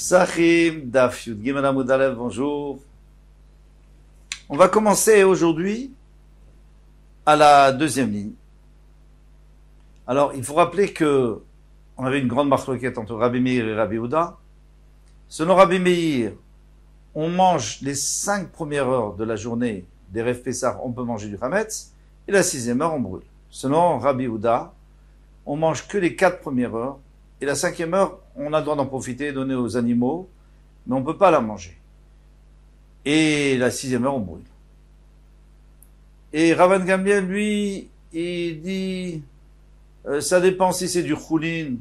Psachim, Daf Yud Gimel Amud Aleph, bonjour. On va commencer aujourd'hui à la deuxième ligne. Alors, il faut rappeler que on avait une grande marloquette entre Rabbi Meir et Rabbi Yehuda. Selon Rabbi Meir, on mange les 5 premières heures de la journée des Rev Pessah, on peut manger du Hametz, et la 6e heure, on brûle. Selon Rabbi Yehuda, on mange que les 4 premières heures, et la 5e heure, on a le droit d'en profiter et donner aux animaux, mais on ne peut pas la manger. Et la 6e heure, on brûle. Et Rabban Gamliel, lui, il dit, ça dépend si c'est du choulin.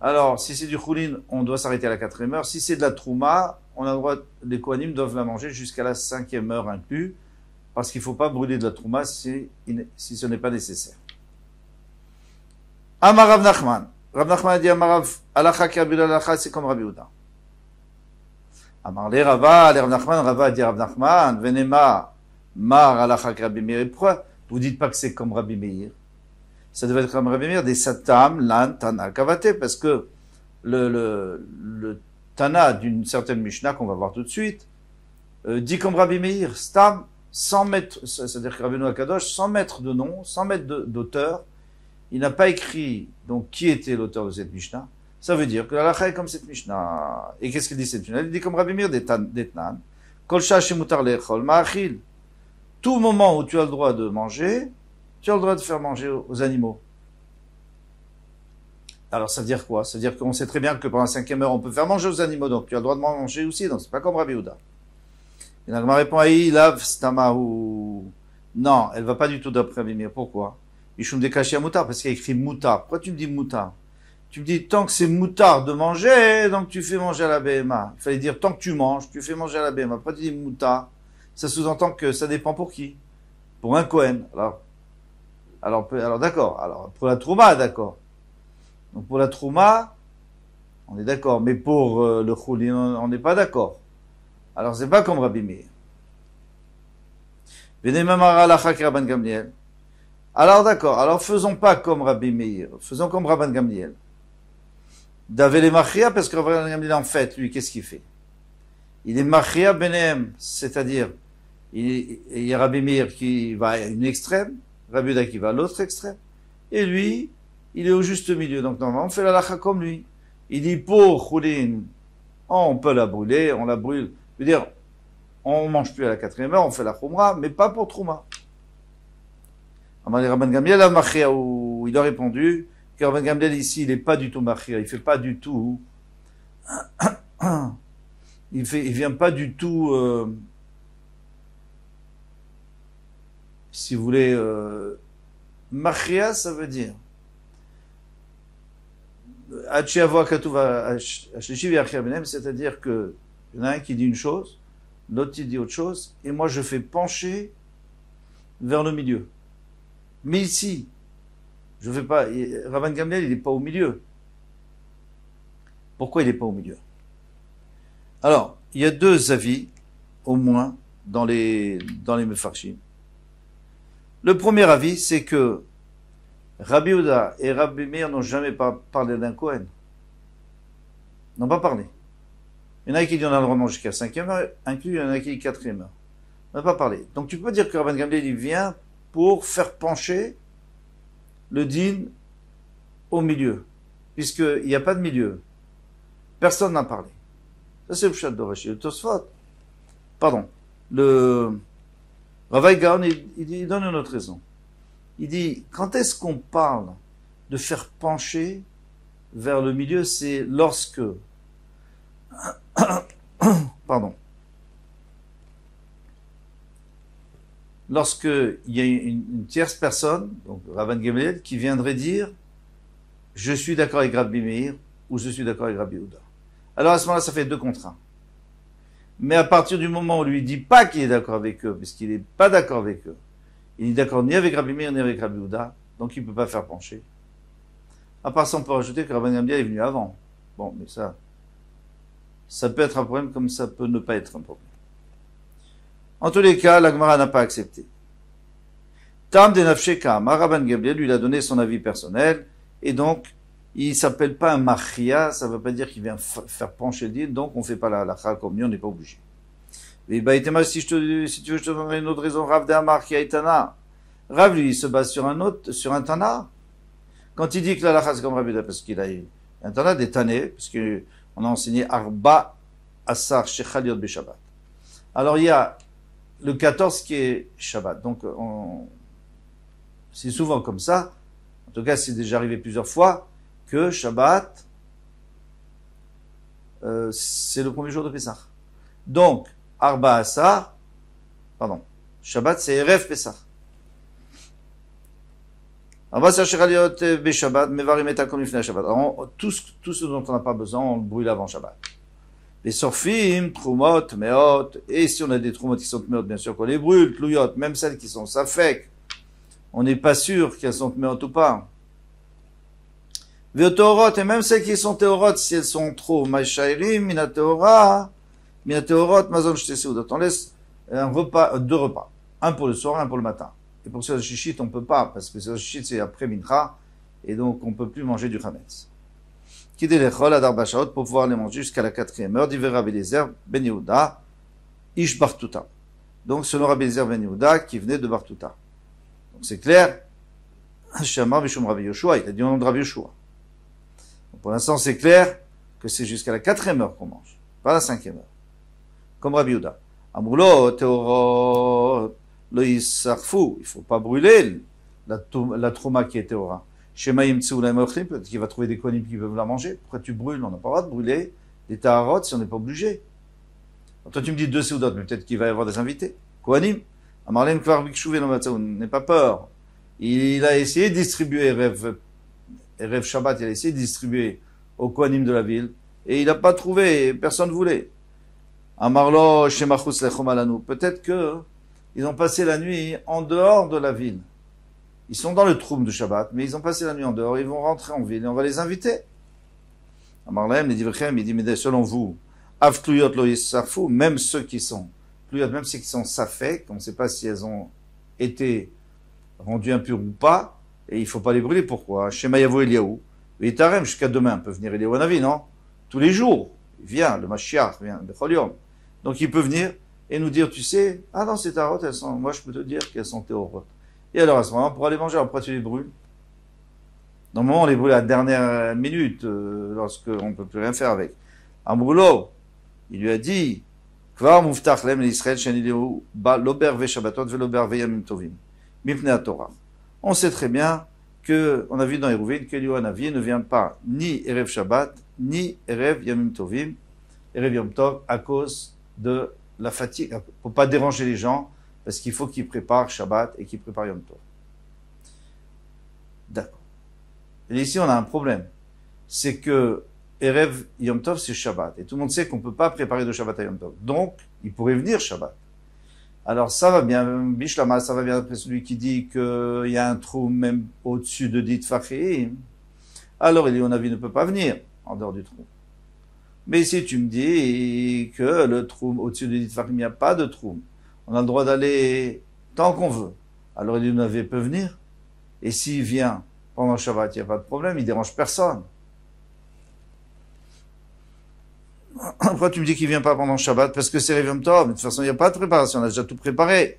Alors, si c'est du choulin, on doit s'arrêter à la 4e heure. Si c'est de la trouma, on a le droit, les kohanim doivent la manger jusqu'à la 5e heure inclus, parce qu'il ne faut pas brûler de la trouma si ce n'est pas nécessaire. Amar Rav Nachman. Rav Nachman a dit Amarav, Alacha ki Rabbi Yehuda, Alacha c'est comme Rabbi Yehuda. Amar le Rava, le Rav Nachman, Rava a dit Rav Nachman, Venema, Mar Alacha ki Rabbi Meir. Pourquoi vous dites pas que c'est comme Rabbi Meir? Ça devait être comme Rabbi Meir, des Satam, Lan, Tana, Kavate, parce que le Tana d'une certaine Mishnah qu'on va voir tout de suite, dit comme Rabbi Meir, Stam, 100 mètres, c'est-à-dire que Rabbi Noah Kadosh, 100 mètres de nom, 100 mètres d'auteur, il n'a pas écrit, donc, qui était l'auteur de cette Mishnah. Ça veut dire que la halakha est comme cette Mishnah. Et qu'est-ce qu'il dit cette Mishnah? Il dit comme Rabbi Meir d'Etnan, Kol shah shemutar lechol ma'achil. Tout moment où tu as le droit de manger, tu as le droit de faire manger aux animaux. Alors, ça veut dire quoi? Ça veut dire qu'on sait très bien que pendant la 5e heure, on peut faire manger aux animaux, donc tu as le droit de manger aussi, donc c'est pas comme Rabbi Yehuda. Et donc, ma réponse est, lav stamahu. Non, elle va pas du tout d'après Rabbi Meir. Pourquoi? Ishum dekashi mutar, parce qu'il y a écrit moutar. Pourquoi tu me dis moutar? Tu me dis, tant que c'est moutar de manger, donc tu fais manger à la BMA. Il fallait dire, tant que tu manges, tu fais manger à la BMA. Pourquoi tu dis moutar? Ça sous-entend que ça dépend pour qui? Pour un Kohen. Alors d'accord. Alors, pour la Trouma, d'accord. Donc, pour la Trouma, on est d'accord. Mais pour le Choulin, on n'est pas d'accord. Alors, c'est pas comme Rabbi Meir. Venemamara alacha ki Rabban Gamliel. Alors d'accord, alors faisons pas comme Rabbi Meir, faisons comme Rabban Gamliel. Davel Machria, parce que Rabban Gamliel, en fait, lui, qu'est-ce qu'il fait? Il est Machria Benem, c'est-à-dire, il y a Rabbi Meir qui va à une extrême, Rabbi Yehuda qui va à l'autre extrême, et lui, il est au juste milieu. Donc normalement, on fait la lacha comme lui. Il dit, pour Choulin, on peut la brûler, on la brûle. Je veux dire, on mange plus à la 4e heure, on fait la Khumra, mais pas pour Trouma. Rabban Gamliel a Machia, où il a répondu que Rabban Gamliel ici, il n'est pas du tout Machia, il fait pas du tout, il vient pas du tout, si vous voulez, Machia, ça veut dire, c'est-à-dire que, il y en a un qui dit une chose, l'autre qui dit autre chose, et moi je fais pencher vers le milieu. Mais ici, je fais pas, Rabban Gamliel, il n'est pas au milieu. Pourquoi il n'est pas au milieu? Alors, il y a 2 avis, au moins, dans les Mefarshim. Le premier avis, c'est que Rabbi Yehuda et Rabbi Meir n'ont jamais parlé d'un Kohen. N'ont pas parlé. Il y en a qui disent on a le droit de manger jusqu'à 5e heure, inclus, il y en a qui disent 4e heure. On n'a pas parlé. Donc tu peux dire que Rabban Gamliel, il vient pour faire pencher le din au milieu, puisqu'il n'y a pas de milieu. Personne n'a parlé. Ça, c'est le Pshat de Rashi. Le Tosfot, pardon, le Ravaï Gaon, il donne une autre raison. Il dit, quand est-ce qu'on parle de faire pencher vers le milieu? C'est lorsque, pardon, lorsque il y a une tierce personne, donc Rabban Gamliel, qui viendrait dire je suis d'accord avec Rabbi Meir ou je suis d'accord avec Rabbi Yehuda. Alors à ce moment-là, ça fait 2 contre 1. Mais à partir du moment où on lui dit pas qu'il est d'accord avec eux, puisqu'il n'est pas d'accord avec eux, il n'est d'accord ni avec Rabbi Meir ni avec Rabbi Yehuda, donc il ne peut pas faire pencher. À part ça, on peut rajouter que Rabban Gamliel est venu avant. Bon, mais ça peut être un problème comme ça peut ne pas être un problème. En tous les cas, la Gemara n'a pas accepté. Tam de Nafsheka, Rabban Gamliel lui a donné son avis personnel, et donc il s'appelle pas un machia, ça veut pas dire qu'il vient faire pencher le deal, donc on fait pas la halakha comme lui, on n'est pas obligé. Et bah, si tu veux, je te donnerai une autre raison. Rav de Amar qui a Tana. Rav, lui, il se base sur un Tana. Quand il dit que la halakha c'est comme Rabbi Yehuda, parce qu'il a un Tana des Tané, parce qu'on a enseigné Arba Asar Shechaliot Beshabbat. Alors il y a le 14 qui est Shabbat. Donc c'est souvent comme ça. En tout cas, c'est déjà arrivé plusieurs fois que Shabbat, c'est le premier jour de Pessah. Donc, Arba Asar, pardon, Shabbat c'est Erev Pessah. Arba Asar Shechaliot Beshabbat, Mevarim et Akom Lifnei Shabbat. Alors, tout ce dont on n'a pas besoin, on le brûle avant Shabbat. Les sorfim, trumot, meot, et si on a des trumot qui sont meot, bien sûr qu'on les brûle, tlouyot, même celles qui sont safek, on n'est pas sûr qu'elles sont meot ou pas. Veotorot, et même celles qui sont théorot, si elles sont trop, maïshairim, minateora, mazon shteseudot. On laisse deux repas. Un pour le soir, un pour le matin. Et pour ce shishit, on peut pas, parce que ce shishit, c'est après mincha, et donc on peut plus manger du chametz. Pour pouvoir les manger jusqu'à la 4e heure, d'hiver Rabbi Eliezer ben Yehuda, Ish Bartuta. Donc, selon Rabbi Eliezer ben Yehuda, qui venait de Bartuta. Donc, c'est clair. Shamar Bishum Rabbi Yoshua, il a dit au nom de Rabbi Yoshua. Donc, pour l'instant, c'est clair que c'est jusqu'à la 4e heure qu'on mange, pas la 5e heure. Comme Rabbi Yehuda. Amroulo, Théoro, lo Yisarfu, il faut pas brûler la trauma qui est Théora. Peut-être qu'il va trouver des kohanim qui peuvent la manger. Pourquoi tu brûles? On n'a pas le droit de brûler des taharot si on n'est pas obligé. Alors toi tu me dis 2 seudot, mais peut-être qu'il va y avoir des invités. Kohanim. Amarlem kvar bikshuvé no n'aie pas peur. Il a essayé de distribuer Erev Shabbat, il a essayé de distribuer aux kohanim de la ville, et il n'a pas trouvé, personne ne voulait. Amarlo shemachus lechom alanu. Peut-être que ils ont passé la nuit en dehors de la ville. Ils sont dans le troum de Shabbat, mais ils ont passé la nuit en dehors, ils vont rentrer en ville et on va les inviter. Amarlahem, les divrichem, il dit, mais selon vous, avtluyot lo yisarfu, même ceux qui sont, même ceux qui sont safek, on ne sait pas si elles ont été rendues impures ou pas, et il faut pas les brûler, pourquoi? Shema yavo Eliyahu, Vitarem, jusqu'à demain, peut venir Eliyahu Hanavi, non? Tous les jours, il vient, le Mashiach vient, Bechol Yom. Donc il peut venir et nous dire, tu sais, ah non, ces tarotes, elles sont, moi je peux te dire qu'elles sont théorotes. Et alors, à ce moment, on pourra les manger. Après, tu les brûles. Normalement, on les brûle à la dernière minute, lorsqu'on ne peut plus rien faire avec. Amroulo, il lui a dit, Kvar muftach lem l'Israël shenileu ba lober ve shabbatot ve lober ve yamim tovim. Mipnei Torah. On sait très bien que, on a vu dans Hérouvin, que Eliyahu Hanavi ne vient pas ni Erev Shabbat, ni Erev Yamim Tovim, Erev Yom Tov, à cause de la fatigue, pour pas déranger les gens, parce qu'il faut qu'ils préparent Shabbat et qu'ils préparent Yom Tov. D'accord. Et ici, on a un problème. C'est que Erev Yom Tov, c'est Shabbat. Et tout le monde sait qu'on ne peut pas préparer de Shabbat à Yom Tov. Donc, il pourrait venir Shabbat. Alors, ça va bien. Bishlama, ça va bien après celui qui dit qu'il y a un trou même au-dessus de Dit Fachim. Alors, Eliyahu Hanavi ne peut pas venir en dehors du trou. Mais si tu me dis que le trou au-dessus de Dit Fachim, il n'y a pas de trou, on a le droit d'aller tant qu'on veut. Alors Eliyahu Hanavi peut venir. Et s'il vient pendant Shabbat, il n'y a pas de problème, il dérange personne. Pourquoi tu me dis qu'il vient pas pendant Shabbat? Parce que c'est Erev Yom Tov. Mais de toute façon, il n'y a pas de préparation, on a déjà tout préparé.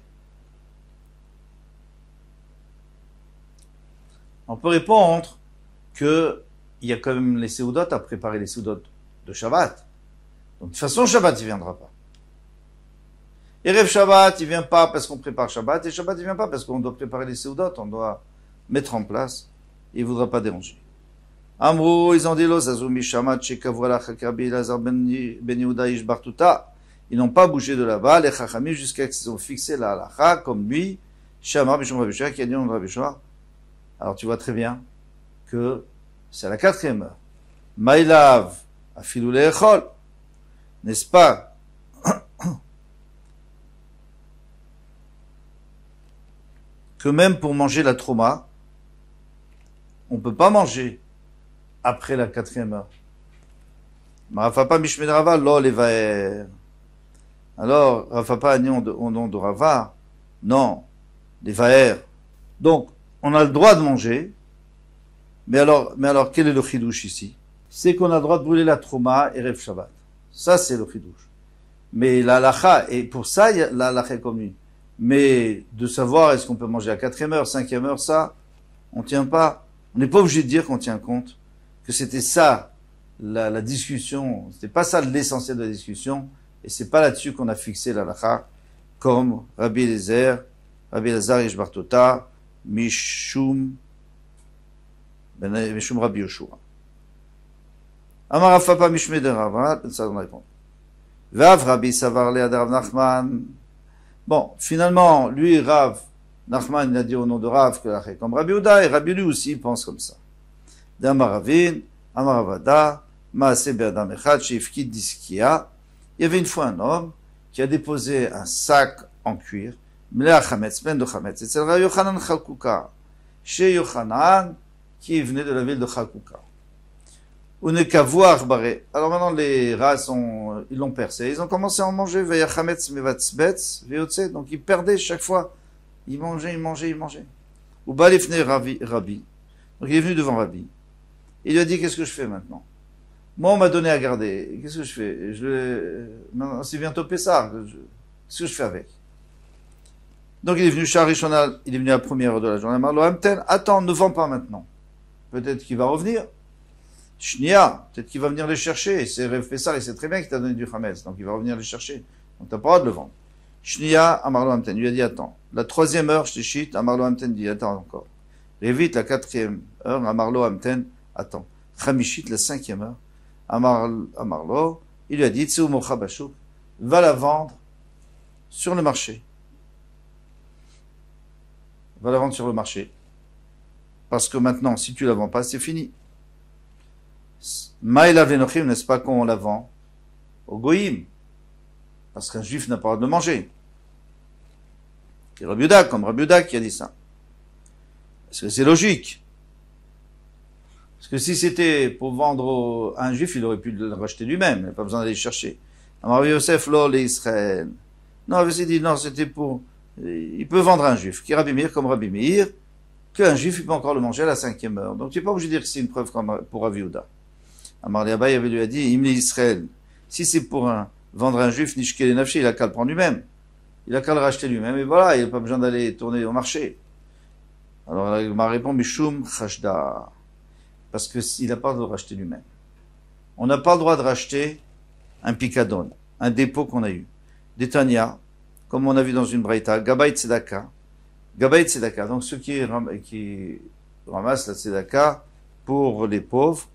On peut répondre que il y a quand même les Seudot à préparer, les Seudot de Shabbat. Donc de toute façon, Shabbat, il viendra pas. Erev Shabbat, il vient pas parce qu'on prépare Shabbat, et Shabbat, il vient pas parce qu'on doit préparer les Seudot, on doit mettre en place, et il voudra pas déranger. Amrou, ils ont dit, ils n'ont pas bougé de là-bas, les chachamim, jusqu'à ce qu'ils ont fixé la halakha, comme lui, Shamar Bishom Rabbi Yoshua, qui a dit au nom de Rabbi Yoshua. Alors tu vois très bien que c'est à la 4e heure. Maïlav, afilou le'echol, n'est-ce pas? Que même pour manger la trauma, on peut pas manger après la 4e heure. Rafapa Mishmed Rava, lo levaer. Alors, Rafapa a dit au nom de Rava, non, levaer. Donc, on a le droit de manger, Mais alors, quel est le chidouche ici? C'est qu'on a le droit de brûler la trouma et Erev Shabbat. Ça, c'est le chidouche. Mais la halacha, et pour ça, la halacha est commune. Mais de savoir est-ce qu'on peut manger à 4e heure, 5e heure, ça, on tient pas. On n'est pas obligé de dire qu'on tient compte que c'était ça, la discussion. C'était pas ça l'essentiel de la discussion. Et c'est pas là-dessus qu'on a fixé la halacha, comme Rabbi Elazar Ish Bar Tota, Mishum Rabbi Yoshua. Amar Rav Papa Mishmei de Rav, ça on répond. Vav Rabbi Savar le Rav Nachman. Bon, finalement, lui, Rav Nachman, il a dit au nom de Rav que la comme Rabbi Uda, et Rabbi lui aussi pense comme ça. D'Amar Ravin, Amar Avada, Maase Be'adam Echad, Sheifkid Diskia. Il y avait une fois un homme qui a déposé un sac en cuir, Mlea Chametz, plein de Chametz. Et c'est le Yochanan Chalkuka, chez Yochanan, qui venait de la ville de Chalkuka. Alors maintenant les rats ils l'ont percé, ils ont commencé à en manger, donc ils perdaient chaque fois. Ils mangeaient. Ou balifne Rabbi. Donc il est venu devant Rabbi. Il lui a dit, qu'est-ce que je fais maintenant? Moi on m'a donné à garder, qu'est-ce que je fais? Non, c'est bientôt Pessah, qu'est-ce que je fais avec? Donc il est venu Charishonal, il est venu à la première heure de la journée. Attends, ne vends pas maintenant. Peut-être qu'il va revenir. Shnia, peut-être qu'il va venir les chercher. C'est Rev Pessar, il sait très bien qu'il t'a donné du Hametz, donc il va revenir les chercher. Donc t'as pas le droit de le vendre. Shnia, Amarlo Amten, lui a dit attends. La 3e heure, Shtishit, Amarlo Amten dit attends encore. Révite, la 4e heure, Amarlo Amten, attends. Chamishit, la 5e heure, Amarlo, il lui a dit Tseu Mocha Bashuk, va la vendre sur le marché. Va la vendre sur le marché. Parce que maintenant, si tu la vends pas, c'est fini. Maïla Venochim, n'est-ce pas qu'on la vend au Goïm? Parce qu'un juif n'a pas le droit de le manger. C'est Rabbi Yehuda, comme Rabbi Yehuda qui a dit ça. Parce que c'est logique. Parce que si c'était pour vendre à un juif, il aurait pu le racheter lui-même. Il n'a pas besoin d'aller le chercher. Rabbi Yosef, l'ol et Israël. Non, Rabbi dit, non, c'était pour... Il peut vendre à un juif. Qui est Rabbi Meir, comme Rabbi Meir, qu'un juif, il peut encore le manger à la 5e heure. Donc tu n'es pas obligé de dire que c'est une preuve comme pour Rabbi Yehuda. Amar li Abaye lui a dit, Imli Israël, si c'est pour vendre un juif, Nishke le Nafshi, il a qu'à le prendre lui-même. Il a qu'à le racheter lui-même, et voilà, il n'a pas besoin d'aller tourner au marché. Alors, il m'a répondu, Mishum Chashda. Parce qu'il n'a pas le droit de racheter lui-même. On n'a pas le droit de racheter un picadon, un dépôt qu'on a eu. D'Etania, comme on a vu dans une braïta, Gabay Tzedaka. Gabay Tzedaka, donc ceux qui ramassent la Tzedaka pour les pauvres,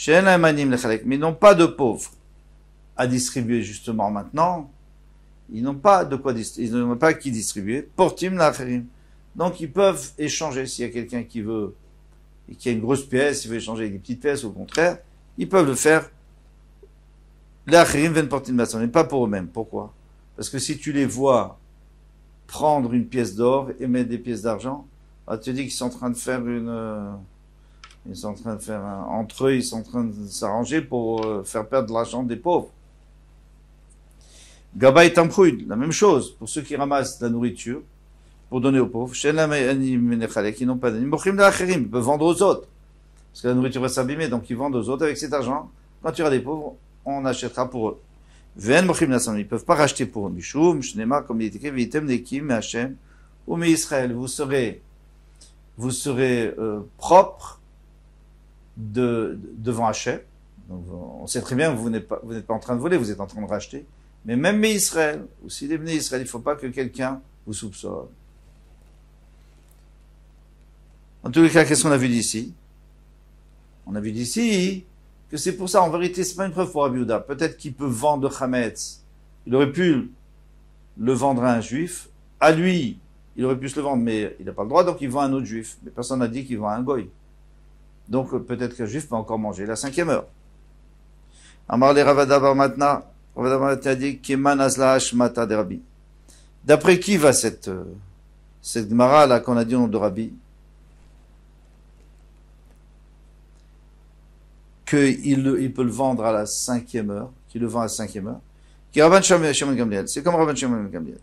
mais ils n'ont pas de pauvres à distribuer justement maintenant. Ils n'ont pas de quoi ils n'ont pas qui distribuer. Portim l'acherim. Donc ils peuvent échanger s'il y a quelqu'un qui veut et qui a une grosse pièce, il veut échanger avec des petites pièces, au contraire, ils peuvent le faire. L'acherim viennent portim l'acherim, mais pas pour eux-mêmes. Pourquoi? Parce que si tu les vois prendre une pièce d'or et mettre des pièces d'argent, tu te dis qu'ils sont en train de faire entre eux, ils sont en train de s'arranger pour faire perdre de l'argent des pauvres. Gabay Tamproud, la même chose, pour ceux qui ramassent de la nourriture, pour donner aux pauvres. Qui n'ont pas d'animaux, ils peuvent vendre aux autres. Parce que la nourriture va s'abîmer, donc ils vendent aux autres avec cet argent. Quand tu auras des pauvres, on achètera pour eux. Ils ne peuvent pas racheter pour eux. Mishum, Shnema, comme il est écrit, Vitem Nekim, Hachem, ou Israël. Vous serez propre devant Hachem. Donc, on sait très bien que vous n'êtes pas en train de voler, vous êtes en train de racheter. Mais même Israël, ou si les Israël, il ne faut pas que quelqu'un vous soupçonne. En tous les cas, qu'est-ce qu'on a vu d'ici? On a vu d'ici que c'est pour ça, en vérité, c'est pas une preuve pour Rabbi Yehuda. Peut-être qu'il peut vendre Chametz. Il aurait pu le vendre à un juif. À lui, il aurait pu se le vendre, mais il n'a pas le droit, donc il vend à un autre juif. Mais personne n'a dit qu'il vend à un goy. Donc peut-être qu'un juif peut encore manger la 5e heure. Amar le Ravadabar maintenant, Ravadabar a dit Keman Azla Hashmata de Rabbi. D'après qui va cette Gemara là qu'on a dit au nom de Rabbi? Qu'il peut le vendre à la 5e heure, qu'il le vend à la 5e heure. Qui Rabban Shimon Gamliel. C'est comme Rabban Shimon Gamliel.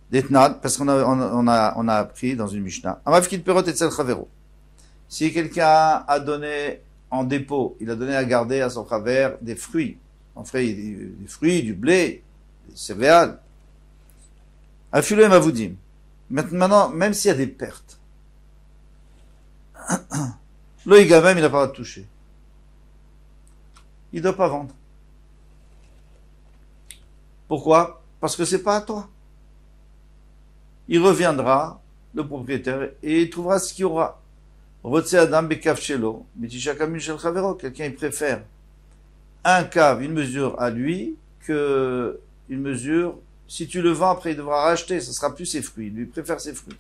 D'Etnad, parce qu'on a appris dans une Mishnah. Amavkid Perot Etzel Chavero. Si quelqu'un a donné en dépôt, il a donné à garder à son travers des fruits, des fruits, du blé, des céréales, Afilou et Mavoudim. Maintenant, même s'il y a des pertes, le même, il n'a pas le droit de toucher. Il ne doit pas vendre. Pourquoi? Parce que c'est pas à toi. Il reviendra, le propriétaire, et il trouvera ce qu'il y aura. Quelqu'un il préfère un cave, une mesure à lui, que une mesure, si tu le vends après il devra racheter, ce sera plus ses fruits. Lui préfère ses fruits.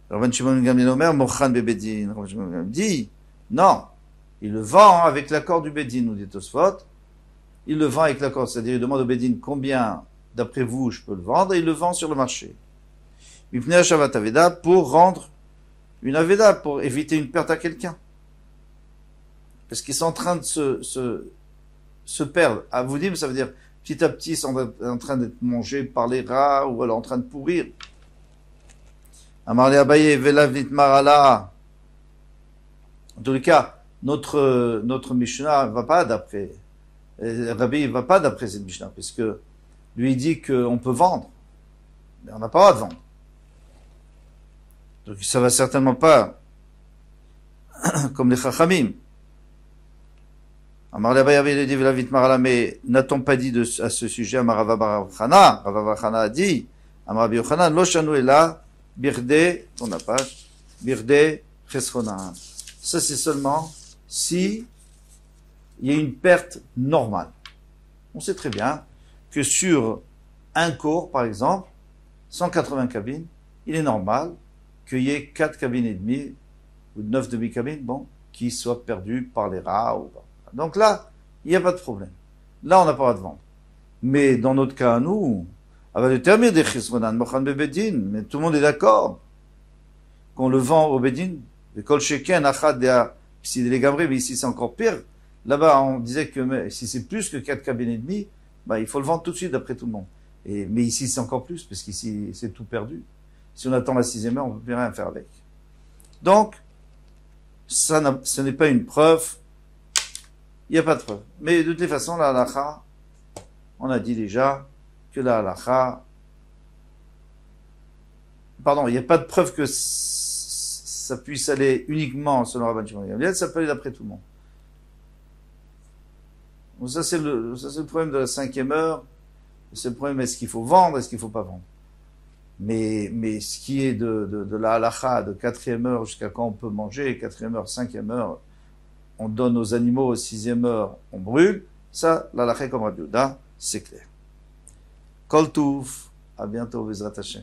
Rabban Shimon ben Gamliel Omer, Mochan bebedin. Rabban Shimon ben Gamliel dit, non, il le vend avec l'accord du Bedin, nous dit Tosfot. Il le vend avec l'accord, c'est-à-dire il demande au Bedin combien, d'après vous, je peux le vendre, et il le vend sur le marché. Mipnei Shavat Aveda, pour rendre une Aveda, pour éviter une perte à quelqu'un. Parce qu'ils sont en train de se perdre. Avoudim, ça veut dire, petit à petit, ils sont en train d'être mangés par les rats, ou alors en train de pourrir. Amarli Abaye, Velav Nitmar Allah. En tous les cas, notre Mishnah va pas d'après, Rabbi va pas d'après cette Mishnah, puisque lui il dit qu'on peut vendre, mais on n'a pas le droit de vendre. Donc ça va certainement pas comme les Chachamim. Amar Abaye avait dit Velav Nitmar Allah, mais n'a-t-on pas dit à ce sujet, Amar Rava bar Chana, Rava bar Chana a dit, Amar Rabbi Yochanan, Lo shanu ela, birde, on n'a pas, birde, chesrona. Ça, c'est seulement si il y a une perte normale. On sait très bien que sur un cours, par exemple, 180 cabines, il est normal qu'il y ait 4 cabines et demie, ou 9 demi-cabines, bon, qui soient perdues par les rats. Donc là, il n'y a pas de problème. Là, on n'a pas le droit de vendre. Mais dans notre cas, nous, avec le terme des chisronan, mochan bebedin, mais tout le monde est d'accord qu'on le vend au bedin. Le kol sheken achad dea psid les gamré, mais ici c'est encore pire. Là-bas, on disait que si c'est plus que 4 cabines et demi, bah, il faut le vendre tout de suite d'après tout le monde. Mais ici c'est encore plus, parce qu'ici c'est tout perdu. Si on attend la 6e heure, on ne peut plus rien faire avec. Donc, ce n'est pas une preuve. Il n'y a pas de preuve. Mais de toute façon, la halakha, on a dit déjà que la halakha, pardon, il n'y a pas de preuve que ça puisse aller uniquement selon Rabban Shimon ben Gamliel, ça peut aller d'après tout le monde. Donc ça c'est le problème de la 5e heure. C'est le problème, est-ce qu'il faut vendre, est-ce qu'il faut pas vendre. Mais ce qui est de la halakha, de 4e heure jusqu'à quand on peut manger, 4e heure, 5e heure, on donne aux animaux, 6e heure, on brûle, ça, la halakha comme Rabbi Yehuda, c'est clair. Kol Touf, à bientôt, Bezrat Hashem.